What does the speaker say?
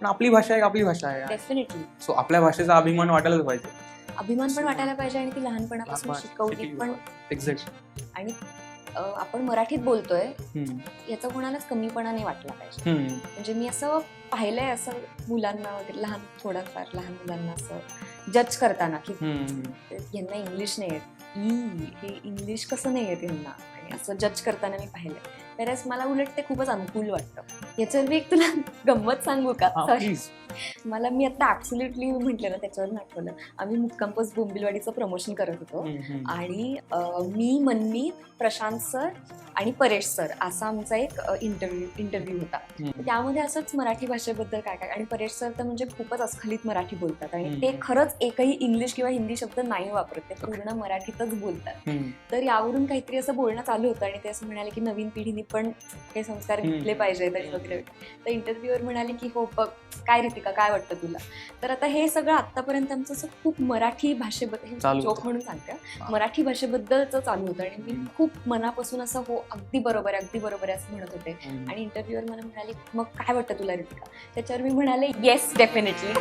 पण आपली भाषा आहे, आपली भाषा आहे. डेफिनेटली सो आपल्या भाषेचा अभिमान वाटायलाच पाहिजे. अभिमान पण वाटायला पाहिजे आणि ती लहानपणापासून शिकवली पण. एक्झॅक्टली. आणि आपण मराठीत बोलतोय याचा कोणालाच कमीपणा नाही वाटला पाहिजे. म्हणजे मी असं पाहिलंय, असं मुलांना वगैरे थोडंफार लहान मुलांना असं जज करताना की यांना इंग्लिश नाही येत, हे इंग्लिश कसं नाही येत यांना, आणि असं जज करताना मी पाहिलंय. तरच मला उलट ते खूपच अनुकूल वाटतं. याच्यावर मी एक तुला गंमत सांगू का? मी आता ऍब्सोल्युटली म्हटलं ना, त्याच्यावर आठवलं. आम्ही मुक्काम पोस्ट बोंबिलवाडीचं प्रमोशन करत होतो आणि मी, मनमीत, प्रशांत सर आणि परेश सर असा आमचा एक इंटरव्ह्यू होता. त्यामध्ये असंच मराठी भाषेबद्दल काय काय, आणि परेश सर तर म्हणजे खूपच अस्खलित मराठी बोलतात आणि ते खरंच एकही इंग्लिश किंवा हिंदी शब्द नाही वापरत, ते पूर्ण मराठीतच बोलतात. तर यावरून काहीतरी असं बोलणं चालू होतं आणि ते असं म्हणाले की नवीन पिढीने पण हे संस्कार घेतले पाहिजेत आणि वगैरे. तर इंटरव्ह्यूवर म्हणाले की हो बघ काय रीतिका, काय वाटतं तुला? तर आता हे सगळं आतापर्यंत आमचं असं खूप मराठी भाषेबद्दल, जोक म्हणून सांगते, मराठी भाषेबद्दलच चालू होतं आणि मी खूप मनापासून असं हो अगदी बरोबर आहे, अगदी बरोबर आहे असं म्हणत होते. आणि इंटरव्ह्यूवर मला म्हणाले मग काय वाटतं तुला रीतिका? त्याच्यावर मी म्हणाले येस डेफिनेटली.